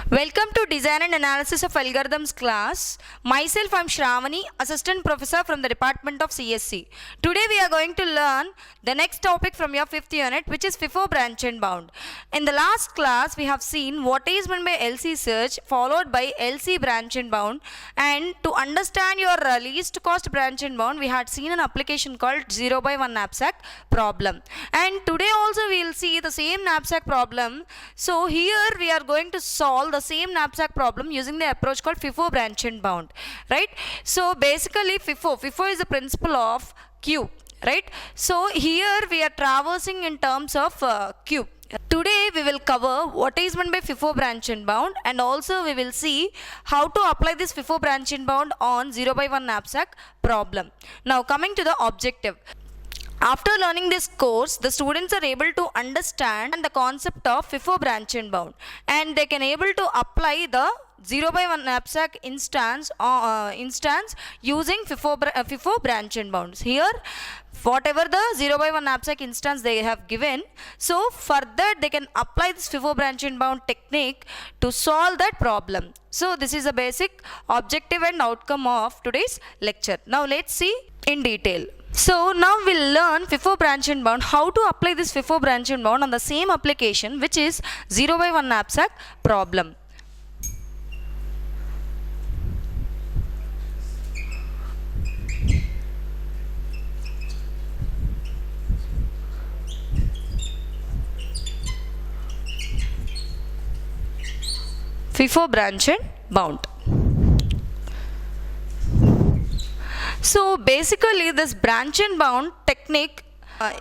Welcome to Design and Analysis of Algorithms class. Myself, I am Shravani, Assistant Professor from the Department of CSC. Today we are going to learn the next topic from your 5th unit, which is FIFO branch and bound. In the last class, we have seen what is meant by LC search followed by LC branch and bound. And to understand your least cost branch and bound, we had seen an application called 0 by 1 knapsack problem. And today also we will see the same knapsack problem. So here we are going to solve the same knapsack problem using the approach called FIFO branch and bound, right? So basically FIFO is the principle of Q, right? So here we are traversing in terms of Q. Today we will cover what is meant by FIFO branch and bound, and also we will see how to apply this FIFO branch and bound on 0 by 1 knapsack problem. Now coming to the objective. After learning this course, the students are able to understand the concept of FIFO branch and bound, and they can able to apply the 0 by 1 knapsack instance using FIFO branch and bounds. Here, whatever the 0 by 1 knapsack instance they have given, so for that they can apply this FIFO branch and bound technique to solve that problem. So this is the basic objective and outcome of today's lecture. Now let's see in detail. So now we'll learn FIFO branch and bound, how to apply this FIFO branch and bound on the same application, which is 0 by 1 knapsack problem. FIFO branch and bound. So basically this branch and bound technique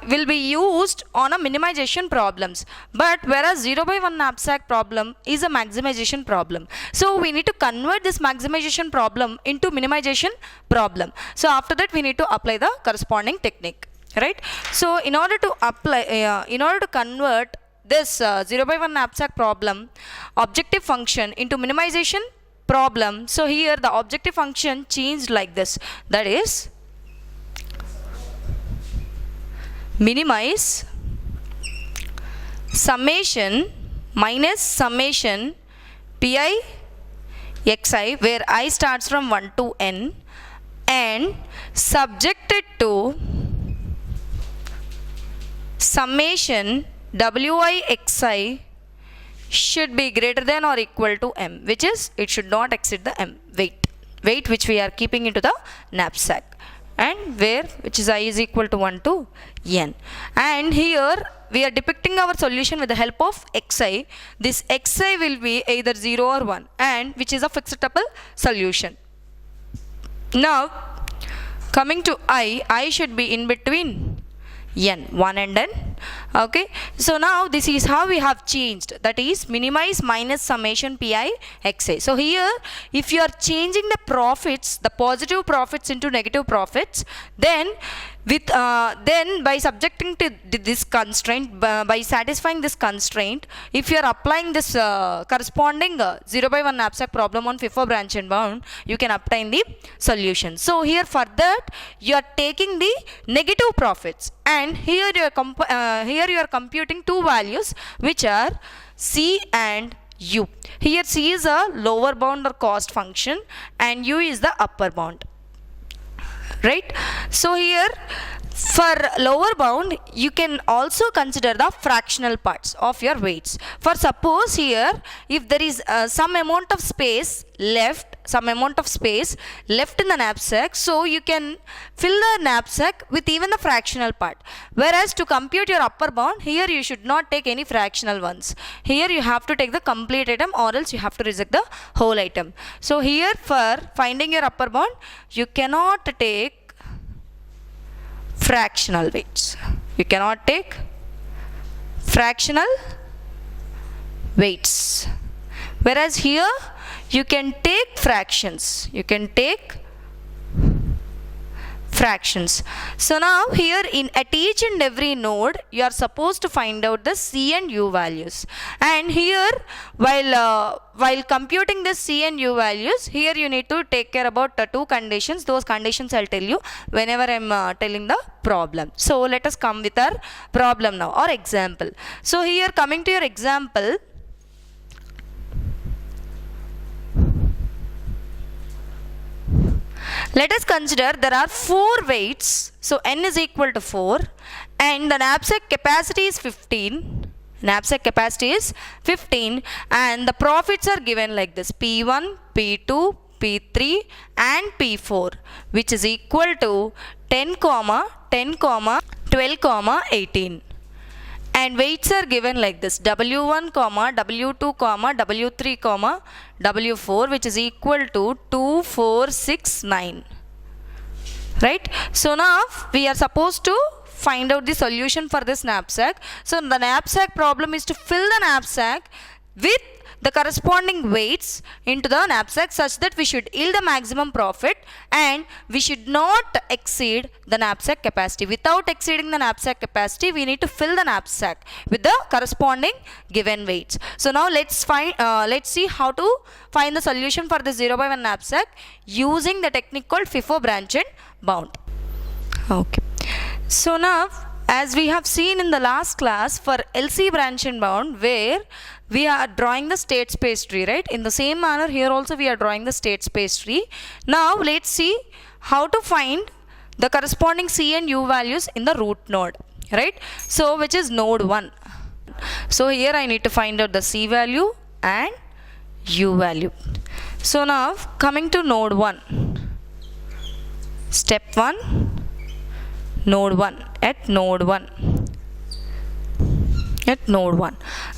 will be used on a minimization problems, but whereas 0 by 1 knapsack problem is a maximization problem. So we need to convert this maximization problem into minimization problem. So after that we need to apply the corresponding technique, right? So in order to convert this 0 by 1 knapsack problem objective function into minimization problem, so here the objective function changed like this, that is minimize summation minus summation pi xi, where I starts from 1 to n, and subjected to summation wi xi should be greater than or equal to m, which is it should not exceed the m weight which we are keeping into the knapsack, and where which is I is equal to 1 to n. And here we are depicting our solution with the help of xi. This xi will be either 0 or 1, and which is a fixed tuple solution. Now coming to I should be in between n, 1 and n. Okay, so now this is how we have changed, that is minimize minus summation pi xi. So here if you are changing the profits, the positive profits into negative profits, then by subjecting to this constraint, by satisfying this constraint, if you are applying this corresponding 0 by 1 knapsack problem on FIFO branch and bound, you can obtain the solution. So here for that you are taking the negative profits, and here you are computing two values which are c and u. Here c is a lower bound or cost function and u is the upper bound, right? So here for lower bound you can also consider the fractional parts of your weights. For suppose here if there is some amount of space left in the knapsack, so you can fill the knapsack with even the fractional part, whereas to compute your upper bound, here you should not take any fractional ones. Here you have to take the complete item, or else you have to reject the whole item. So here for finding your upper bound you cannot take fractional weights. You cannot take fractional weights, whereas here you can take fractions. So now here at each and every node you are supposed to find out the c and u values, and here while computing the c and u values, here you need to take care about two conditions. Those conditions I'll tell you whenever I'm telling the problem. So let us come with our problem now, or example. So here coming to your example, Let us consider there are 4 weights. So n is equal to 4 and the knapsack capacity is 15. Knapsack capacity is 15 and the profits are given like this: P1, P2, P3 and P4, which is equal to 10, 10, 12, 18. And weights are given like this: W1, W2, W3, W4, which is equal to 2, 4, 6, 9. Right? So now we are supposed to find out the solution for this knapsack. So the knapsack problem is to fill the knapsack with the corresponding weights into the knapsack such that we should yield the maximum profit and we should not exceed the knapsack capacity. Without exceeding the knapsack capacity, we need to fill the knapsack with the corresponding given weights. So now let's see how to find the solution for the 0/1 knapsack using the technique called FIFO branch and bound. Okay. So now, as we have seen in the last class for LC branch and bound, where we are drawing the state space tree, right? In the same manner, here also we are drawing the state space tree. Now let's see how to find the corresponding C and U values in the root node, right? So which is node 1. So here I need to find out the C value and U value. So now coming to node 1, step 1, node 1, at node 1,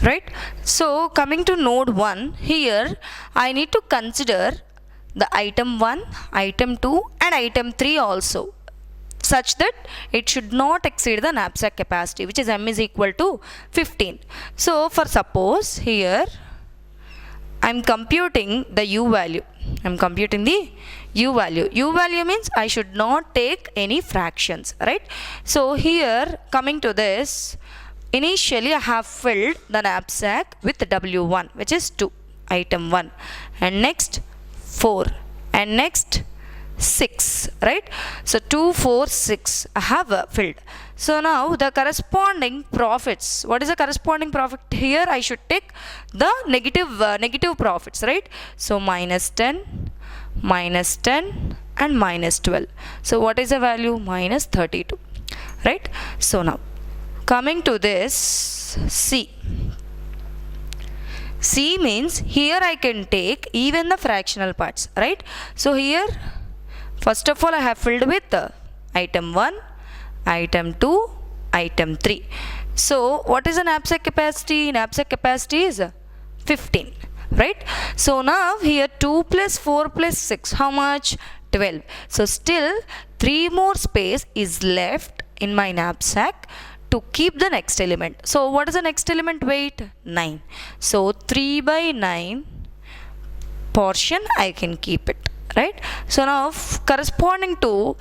right? So coming to node 1, here I need to consider the item 1, item 2 and item 3 also, such that it should not exceed the knapsack capacity, which is M is equal to 15. So for suppose here I am computing the U value. U value means I should not take any fractions, right? So here coming to this, initially I have filled the knapsack with W1, which is 2, item 1, and next 4, and next 6, right? So 2, 4, 6 I have filled. So now the corresponding profits, what is the corresponding profit? Here I should take the negative profits, right? So minus 10, minus 10 and minus 12. So what is the value? Minus 32, right? So now coming to this C. C means here I can take even the fractional parts, right? So here first of all I have filled with item 1, item 2, item 3. So what is the knapsack capacity? Knapsack capacity is 15, right? So now here 2 plus 4 plus 6, how much? 12. So still 3 more space is left in my knapsack to keep the next element. So what is the next element weight? 9. So 3/9 portion I can keep it, right? So now corresponding to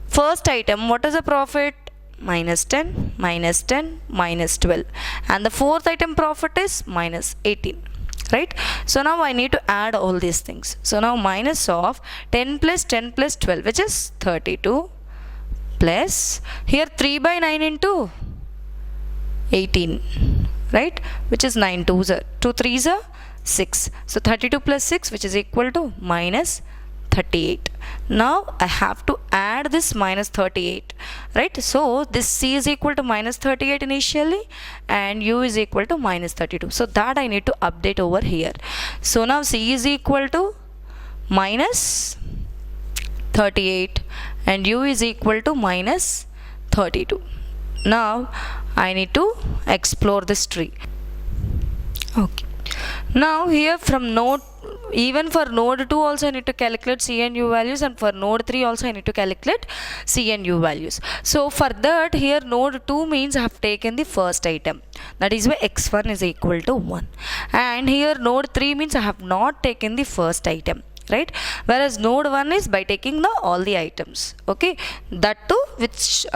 first item, what is the profit? Minus 10, minus 10, minus 12. And the fourth item profit is minus 18, right? So now I need to add all these things. So now minus of 10 plus 10 plus 12, which is 32, plus here 3/9 into 18, right? Which is 9 2s are 2 3s are 6. So 32 plus 6, which is equal to minus 38. Now I have to add this minus 38, right? So this C is equal to minus 38 initially and U is equal to minus 32. So that I need to update over here. So now C is equal to minus 38 and U is equal to minus 32. Now I need to explore this tree. Okay. Now here from node, even for node 2 also I need to calculate C and U values, and for node 3 also I need to calculate C and U values. So for that, here node 2 means I have taken the first item, that is why x1 is equal to 1, and here node 3 means I have not taken the first item, right? Whereas node 1 is by taking all the items, okay, that too which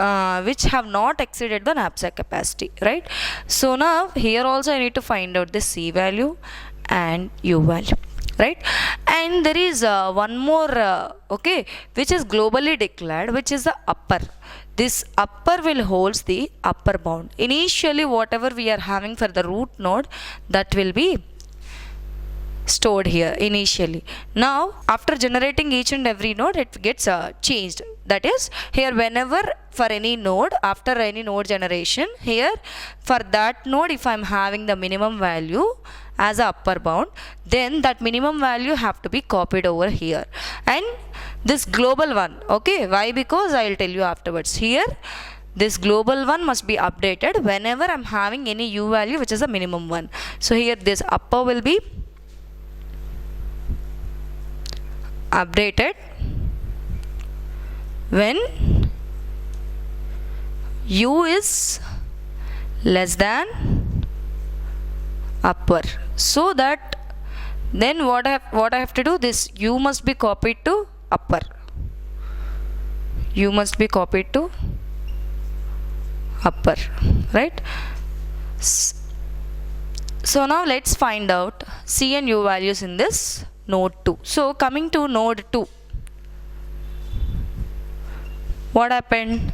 have not exceeded the knapsack capacity, right? So now here also I need to find out the C value and U value, right? And there is one more okay, which is globally declared, which is the upper. This upper will holds the upper bound. Initially, whatever we are having for the root node, that will be 0, right? So now here also I need to find out the C value and U value. So now I need to find out the C value and U value. So now coming to this C, that will be stored here initially. Now after generating each and every node, it gets changed. That is, here whenever for any node, after any node generation, here for that node, if I'm having the minimum value as a upper bound, then that minimum value have to be copied over here, and this global one, okay, why? Because I'll tell you afterwards. Here this global one must be updated whenever I'm having any u value which is a minimum one. So here this upper will be updated when u is less than upper. So that then what I have to do, this u must be copied to upper. U must be copied to upper, right? So now let's find out c and u values in this node 2. So coming to node 2, what happened?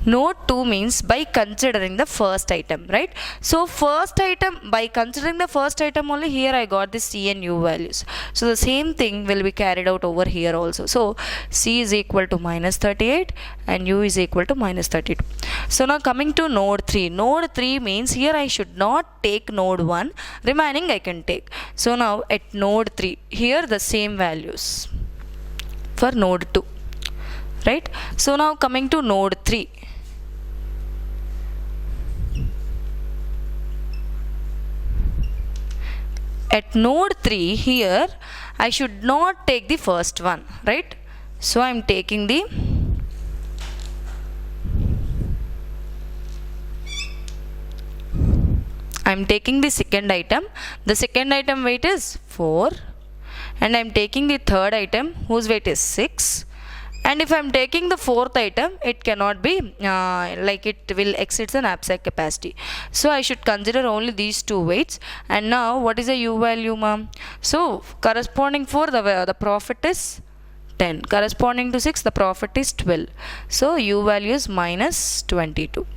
Node 2 means by considering the first item, right? So first item, by considering the first item only, here I got this c and u values. So the same thing will be carried out over here also. So c is equal to minus 38 and u is equal to minus 32. So now coming to node 3. Node 3 means here I should not take node 1, remaining I can take. So now at node 3, here the same values for node 2. Right? So now coming to node 3. At node 3, here I should not take the first one, right? So I'm taking the second item. The second item weight is 4, and I'm taking the third item whose weight is 6. And if I'm taking the fourth item, it cannot be like it will exceed the knapsack capacity. So I should consider only these two weights. And now what is the u value, ma'am? So corresponding for the profit is 10. Corresponding to 6, the profit is 12. So u value is minus 22.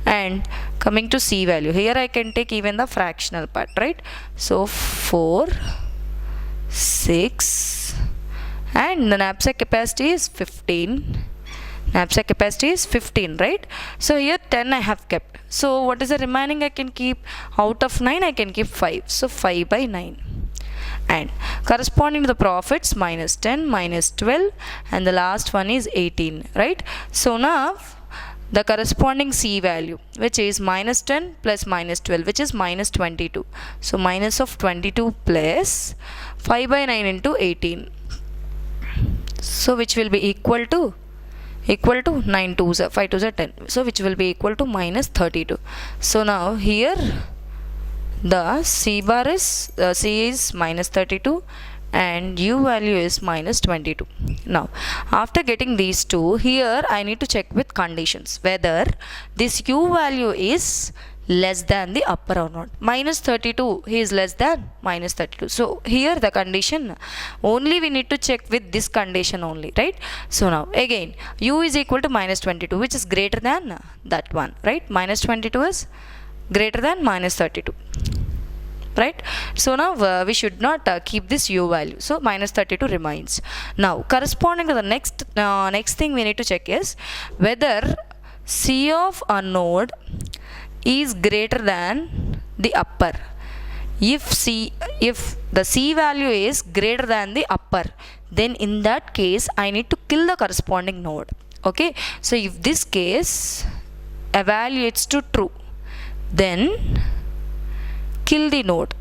And coming to c value, here I can take even the fractional part, right? So 4, 6, and the knapsack capacity is 15. Knapsack capacity is 15, right? So here 10 I have kept. So what is the remaining I can keep? Out of 9 I can keep 5. So 5 by 9. And corresponding to the profits, minus 10, minus 12, and the last one is 18, right? So now the corresponding c value, which is minus 10 plus minus 12, which is minus 22. So minus of 22 plus 5 by 9 into 18. So which will be equal to 9 2s, 5 2s are 10. So which will be equal to minus 32. So now here the c bar is c is minus 32 and u value is minus 22. Now after getting these two, here I need to check with conditions whether this u value is less than the upper or not. Minus 32, he is less than minus 32. So here the condition only we need to check with this condition only, right? So now again u is equal to minus 22, which is greater than that one, right? Minus 22 is greater than minus 32, right? So now we should not keep this u value. So minus 32 remains. Now corresponding to the next thing we need to check is whether c of a node is greater than the upper. If the c value is greater than the upper, then in that case I need to kill the corresponding node. Okay, so if this case evaluates to true, then kill the node.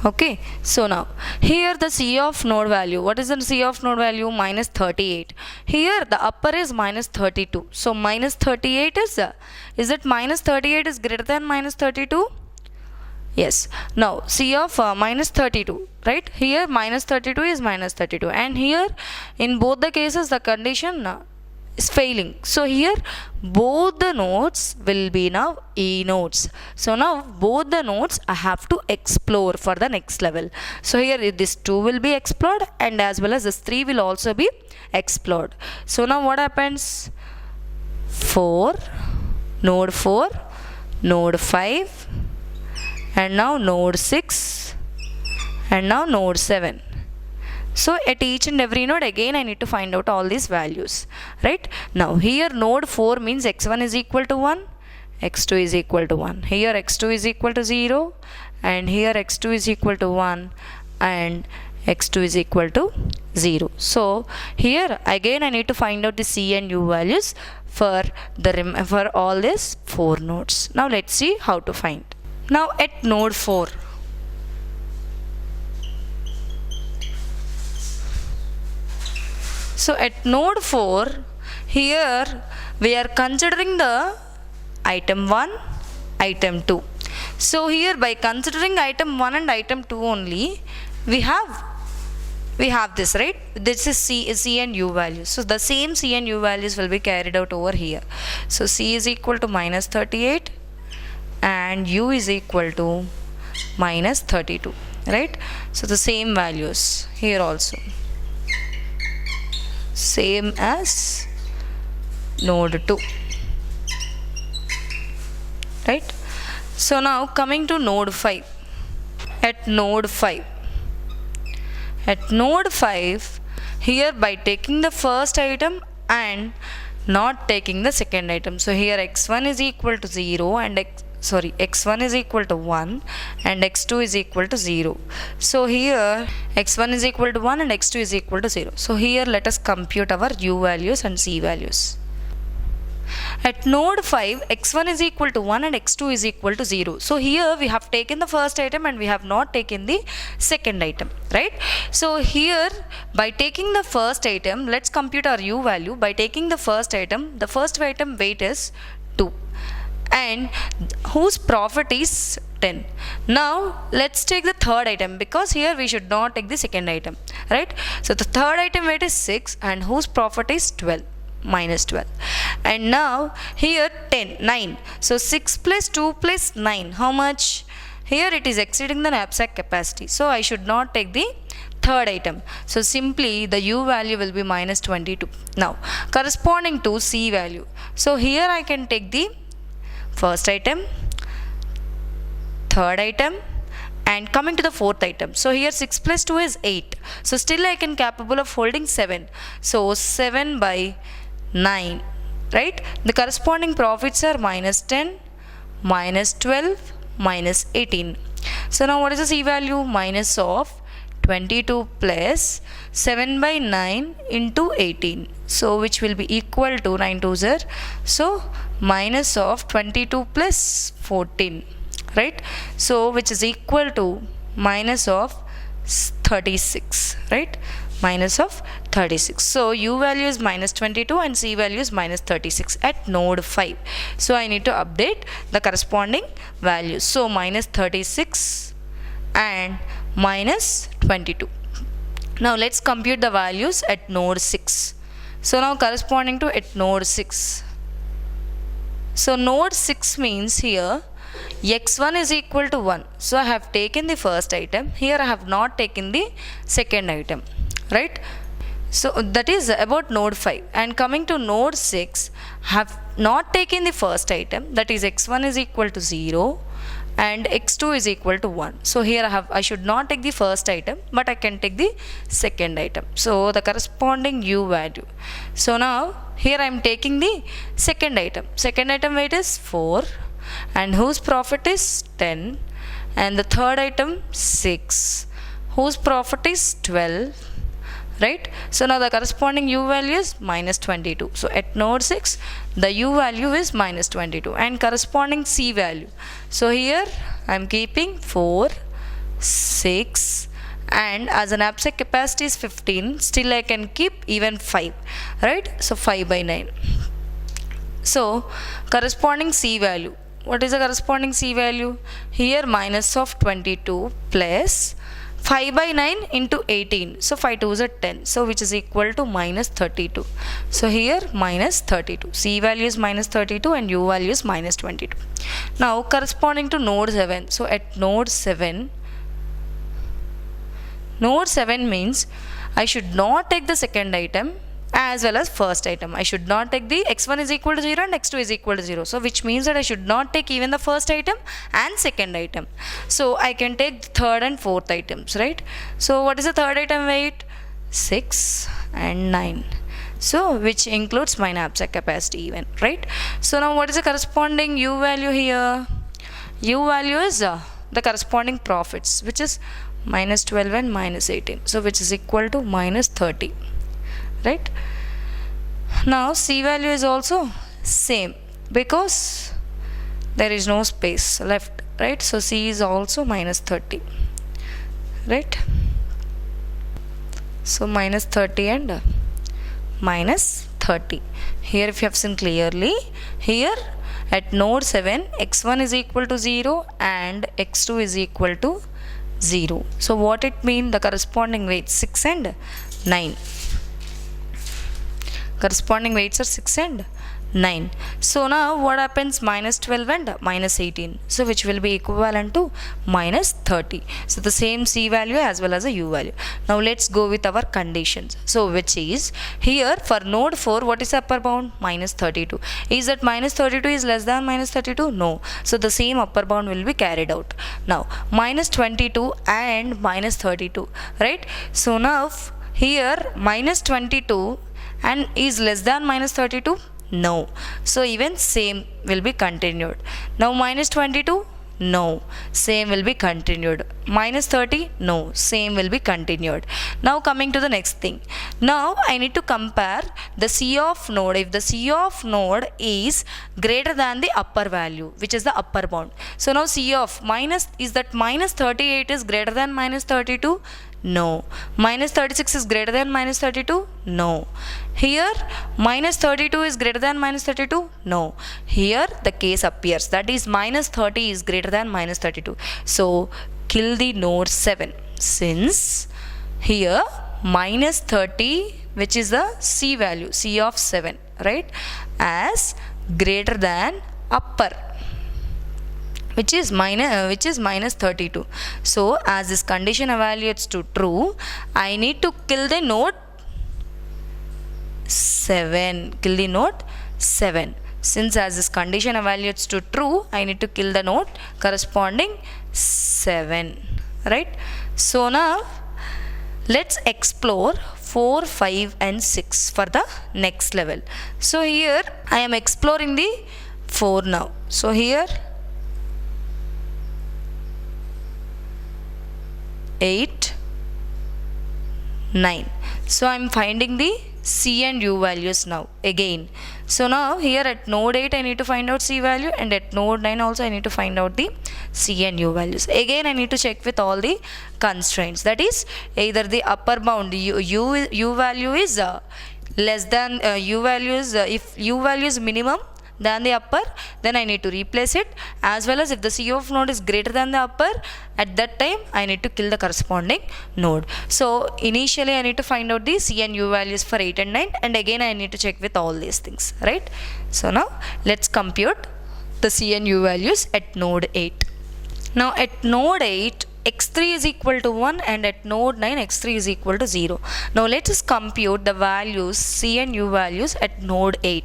Okay, so now here the c of node value, what is the c of node value? Minus 38. Here the upper is minus 32. So minus 38 is it minus 38 is greater than minus 32? Yes. Now c of minus 32, right? Here minus 32 is minus 32, and here in both the cases the condition is failing. So here both the nodes will be now E nodes. So now both the nodes I have to explore for the next level. So here this 2 will be explored and as well as this 3 will also be explored. So now what happens? 4, node 5 and now node 6, and now node 7. So at each and every node again I need to find out all these values, right? Now here node 4 means x1 is equal to 1, x2 is equal to 1. Here x2 is equal to 0, and here x2 is equal to 1, and x2 is equal to 0. So here again I need to find out the c and u values for all these 4 nodes. Now let's see how to find. Now at node 4, so at node 4, here we are considering the item 1, item 2. So here by considering item 1 and item 2 only, we have this, right? This is C and U values. So the same C and U values will be carried out over here. So C is equal to minus 38 and U is equal to minus 32, right? So the same values here also. Same as node 2, right? So now coming to node 5. At node 5, here by taking the first item and not taking the second item. So here x1 is equal to 0 and x1 is equal to 1 and x2 is equal to 0. So here x1 is equal to 1 and x2 is equal to 0. So here let us compute our u values and c values. At node 5, x1 is equal to 1 and x2 is equal to 0. So here we have taken the first item and we have not taken the second item, right? So here by taking the first item, let's compute our u value. By taking the first item weight is 2 and whose profit is 10. Now let's take the third item, because here we should not take the second item, right? So the third item weight is 6 and whose profit is 12. Minus 12. And now here 9. So 6 plus 2 plus 9. How much? Here it is exceeding the knapsack capacity. So I should not take the third item. So simply the u value will be minus 22. Now corresponding to c value. So here I can take the first item, third item, and coming to the fourth item. So here 6 plus 2 is 8. So still I can capable of holding 7. So 7 by 9, right? The corresponding profits are minus 10, minus 12, minus 18. So now what is the c value? Minus of 22 plus 7 by 9 into 18. So which will be equal to 9 2s are. So minus of 22 plus 14, right? So which is equal to minus of 36, right? Minus of 36. So u value is minus 22 and c value is minus 36 at node 5. So I need to update the corresponding values. So minus 36 and minus 22. Now let's compute the values at node 6. So now corresponding to at node 6. So node 6 means here x1 is equal to 1. So I have taken the first item. Here I have not taken the second item, right? So that is about node 5. And coming to node 6, have not taken the first item, that is x1 is equal to 0 and x2 is equal to 1. So here I should not take the first item, but I can take the second item. So the corresponding u value. So now here I am taking the second item. Second item weight is 4 and whose profit is 10, and the third item 6 whose profit is 12, right? So now the corresponding u value is minus 22. So at node 6 the u value is minus 22 and corresponding c value. So here I am keeping 4, 6 and as an knapsack capacity is 15, still I can keep even 5, right? So 5 by 9. So corresponding c value. What is the corresponding c value? Here minus of 22 plus 5 by 9 into 18. So 5 2s are 10. So which is equal to minus 32. So here minus 32. C value is minus 32 and u value is minus 22. Now corresponding to node 7. So at node 7 means I should not take the second item as well as first item. I should not take the x1 is equal to 0 and x2 is equal to 0. So which means that I should not take even the first item and second item. So I can take the third and fourth items, right? So what is the third item weight? 6 and 9. So which includes my knapsack capacity even, right? So now what is the corresponding u value here? U value is the corresponding profits, which is minus 12 and minus 18. So which is equal to minus 30, right? Now C value is also same because there is no space left, right? So C is also minus 30, right? So minus 30 and minus 30. Here if you have seen clearly, here at node 7 x1 is equal to 0 and x2 is equal to 0. So what it means? The corresponding weights 6 and 9. Corresponding weights are 6 and 9. So now what happens? Minus 12 and minus 18. So which will be equivalent to minus 30. So the same C value as well as a U value. Now let's go with our conditions. So which is here for node 4, what is upper bound? Minus 32. Is that minus 32 is less than minus 32? No. So the same upper bound will be carried out. Now minus 22 and minus 32, right? So now here minus 22 and is less than minus 32? No. So even same will be continued. Now minus 22? No. Same will be continued. Minus 30? No. Same will be continued. Now coming to the next thing. Now I need to compare the C of node. If the C of node is greater than the upper value, which is the upper bound. So now C of minus, is that minus 38 is greater than minus 32? No. Minus 36 is greater than minus 32? No. Here minus 32 is greater than minus 32? No. Here the case appears, that is minus 30 is greater than minus 32. So kill the node 7, since here minus 30, which is the C value, C of 7, right, as greater than upper, which is minus 32. So as this condition evaluates to true, I need to kill the node 7. Kill the node 7. Since as this condition evaluates to true, I need to kill the node corresponding 7, right? So now let's explore 4, 5 and 6 for the next level. So here I am exploring the 4 now. So here 8, 9. So I am finding the C and U values now again. So now here at node 8 I need to find out C value, and at node 9 also I need to find out the C and U values. Again I need to check with all the constraints, that is either the upper bound U value is less than U value is if U value is minimum than the upper, then I need to replace it, as well as if the C of node is greater than the upper, at that time I need to kill the corresponding node. So initially I need to find out the C and U values for 8 and 9, and again I need to check with all these things, right? So now let's compute the C and U values at node 8. Now at node 8 x3 is equal to 1 and at node 9 x3 is equal to 0. Now let us compute the values C and U values at node 8.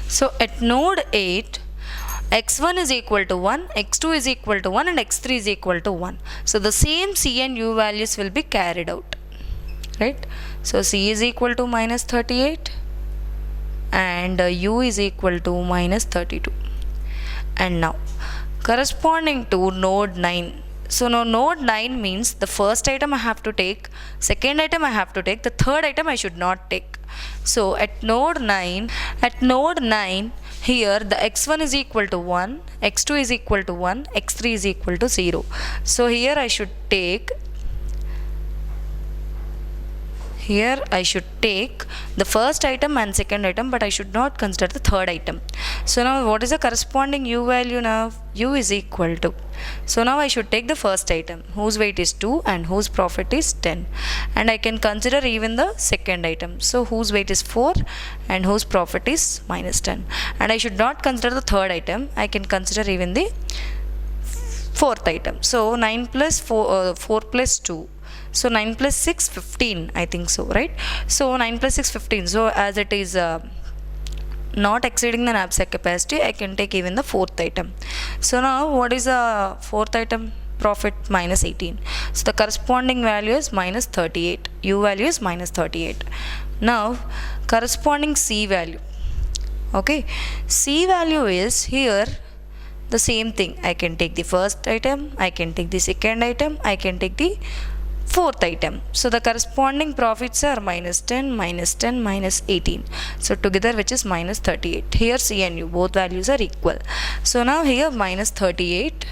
So at node 8, x1 is equal to 1, x2 is equal to 1 and x3 is equal to 1. So the same C and U values will be carried out, right? So C is equal to minus 38 and U is equal to minus 32. And now corresponding to node 9. So now node 9 means the first item I have to take, second item I have to take, the third item I should not take. So at node 9, here the x1 is equal to 1, x2 is equal to 1, x3 is equal to 0. So here I should take the first item and second item, but I should not consider the third item. So now what is the corresponding U value now? U is equal to, so now I should take the first item whose weight is 2 and whose profit is 10, and I can consider even the second item, so whose weight is 4 and whose profit is minus 10, and I should not consider the third item. I can consider even the fourth item. So 9 plus 4, 4 plus 2. So 9 plus 6, 15, I think so, right? So 9 plus 6, 15. So as it is not exceeding the knapsack capacity, I can take even the fourth item. So now what is the fourth item? Profit minus 18. So the corresponding value is minus 38. U value is minus 38. Now corresponding C value. Okay, C value is here the same thing. I can take the first item, I can take the second item, I can take the fourth item. So the corresponding profits are minus 10, minus 10, minus 18. So together, which is minus 38. Here C and U, both values are equal. So now here minus 38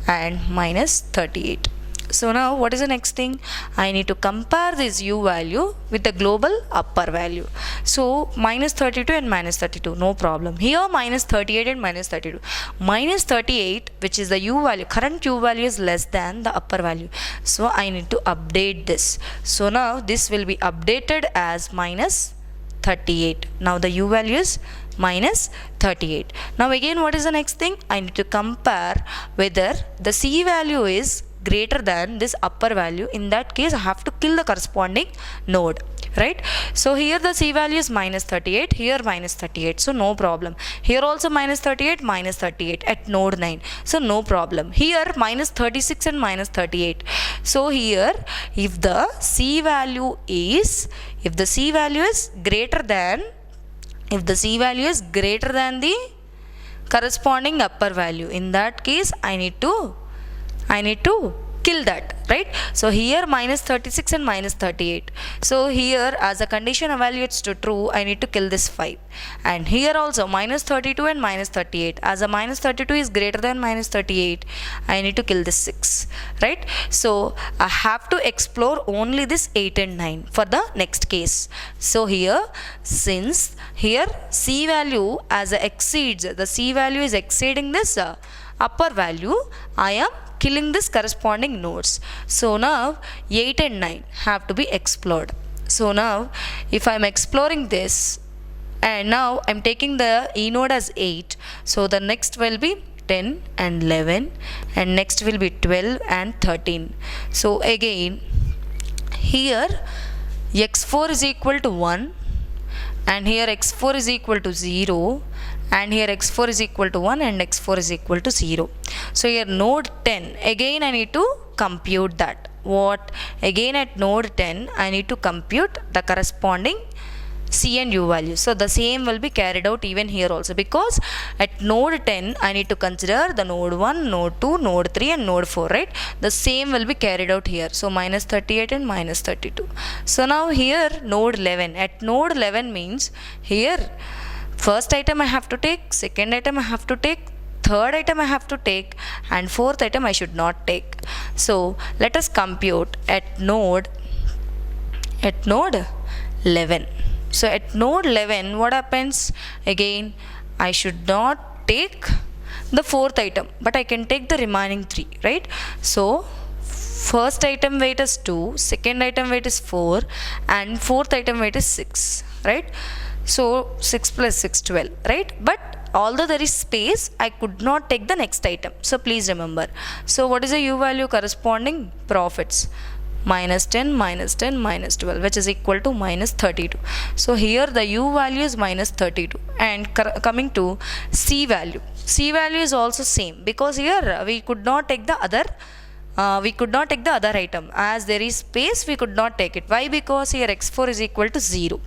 and minus 38. So now what is the next thing? I need to compare this U value with the global upper value. So minus 32 and minus 32, no problem. Here minus 38 and minus 32. Minus 38, which is the U value, current U value is less than the upper value. So I need to update this. So now this will be updated as minus 38. Now the U value is minus 38. Now again, what is the next thing? I need to compare whether the C value is greater than this upper value. In that case, I have to kill the corresponding node, right? So here the C value is minus 38, here minus 38, so no problem. Here also minus 38, minus 38 at node 9, so no problem. Here minus 36 and minus 38. So here if the C value is greater than the corresponding upper value, in that case I need to kill that, right? So here minus 36 and minus 38. So here as a condition evaluates to true, I need to kill this 5. And here also minus 32 and minus 38. As a minus 32 is greater than minus 38, I need to kill this 6, right? So I have to explore only this 8 and 9 for the next case. So here, since here C value the C value is exceeding this upper value, I am killing this corresponding nodes. So now 8 and 9 have to be explored. So now if I am exploring this and now I am taking the E node as 8, so the next will be 10 and 11 and next will be 12 and 13. So again here x4 is equal to 1 and here x4 is equal to 0 and here x4 is equal to 1 and x4 is equal to 0. So here node 10, again I need to compute that. What? Again at node 10 I need to compute the corresponding C and U values. So the same will be carried out even here also, because at node 10 I need to consider the node 1, node 2, node 3 and node 4, right? The same will be carried out here. So minus 38 and minus 32. So now here node 11, at node 11 means here first item I have to take, second item I have to take, third item I have to take and fourth item I should not take. So let us compute at node 11. So at node 11 what happens? Again I should not take the fourth item, but I can take the remaining 3, right? So first item weight is 2, second item weight is 4 and fourth item weight is 6, right? So 6 plus 6, 12, right? But although there is space, I could not take the next item. So please remember. So what is the U value corresponding? Profits. Minus 10, minus 10, minus 12, which is equal to minus 32. So here the U value is minus 32. And coming to C value. C value is also same, because here we could not take the other item. As there is space, we could not take it. Why? Because here x4 is equal to 0,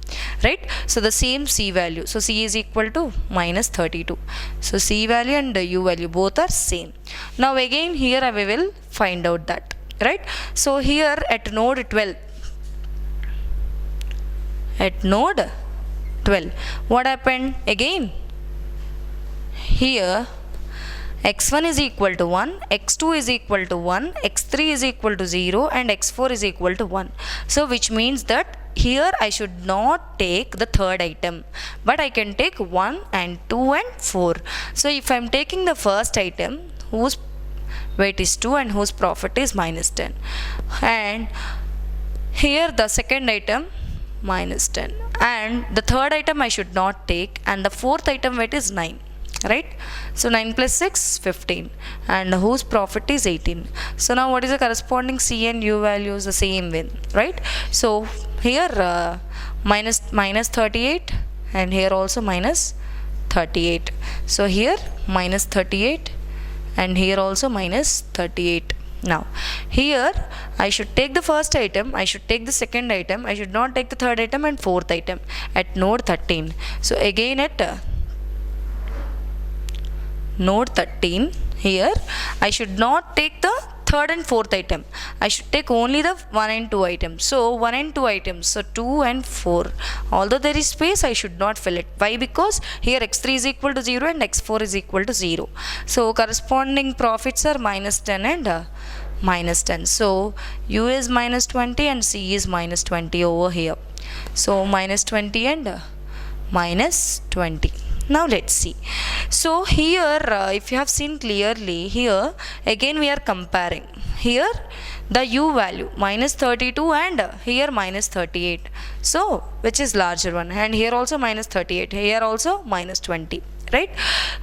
right? So the same C value. So C is equal to minus 32. So C value and U value both are same. Now again here we will find out that, right? So here at node 12, what happened? Again here x1 is equal to 1, x2 is equal to 1, x3 is equal to 0 and x4 is equal to 1. So which means that here I should not take the third item, but I can take 1 and 2 and 4. So if I am taking the first item whose weight is 2 and whose profit is minus 10, and here the second item minus 10, and the third item I should not take, and the fourth item weight is 9. right? So 9 plus 6, 15, and whose profit is 18. So now what is the corresponding C and U values? The same way, right? So here minus 38, and here also minus 38. So here minus 38, and here also minus 38. Now here I should take the first item, I should take the second item, I should not take the third item and fourth item at node 13. So again at node 13, here I should not take the third and fourth item, I should take only the 1 and 2 items. So 1 and 2 items, so 2 and 4, although there is space I should not fill it. Why? Because here x3 is equal to 0 and x4 is equal to 0. So corresponding profits are minus 10 and minus 10. So U is minus 20 and C is minus 20 over here. So minus 20 and minus 20. Now let's see. So here if you have seen clearly, here again we are comparing. Here the U value minus 32 and here minus 38. So which is larger one? And here also minus 38, here also minus 20, right?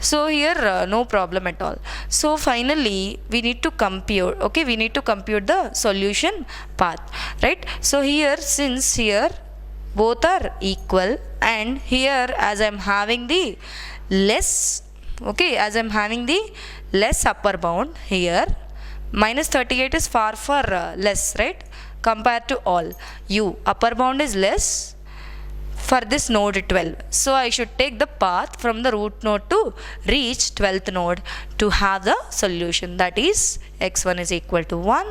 So here no problem at all. So finally we need to compute, okay, we need to compute the solution path, right? So here, since here both are equal, and here as I am having the less, okay, as I am having the less upper bound, here minus 38 is far less, right, compared to all. U upper bound is less for this node 12. So I should take the path from the root node to reach 12th node to have the solution, that is x1 is equal to 1,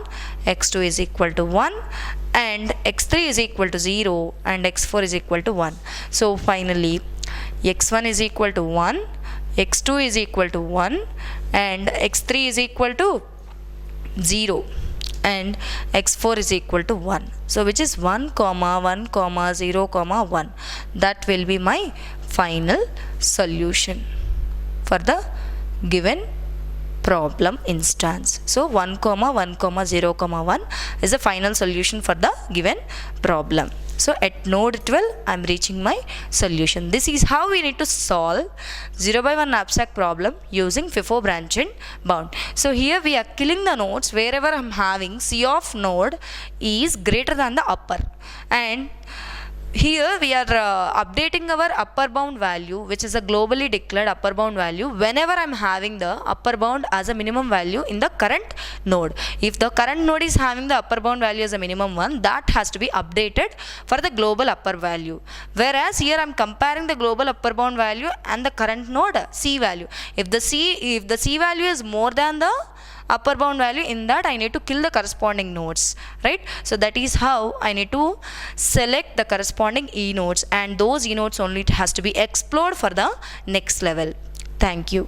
x2 is equal to 1, and x3 is equal to 0, and x4 is equal to 1. So finally x1 is equal to 1, x2 is equal to 1, and x3 is equal to 0, and x4 is equal to 1. So which is 1 comma 1 comma 0 comma 1. That will be my final solution for the given problem instance. So 1 comma 1 comma 0 comma 1 is the final solution for the given problem. So at node 12 I am reaching my solution. This is how we need to solve 0 by 1 abstract problem using FIFO branch bound. So here we are killing the nodes wherever I am having C of node is greater than the upper, and here we are updating our upper bound value, which is a globally declared upper bound value, whenever I am having the upper bound as a minimum value in the current node. If the current node is having the upper bound value as a minimum one, that has to be updated for the global upper value. Whereas here I am comparing the global upper bound value and the current node C value. If the C value is more than the upper bound value, in that I need to kill the corresponding nodes, right? So that is how I need to select the corresponding E nodes, and those E nodes only has to be explored for the next level. Thank you.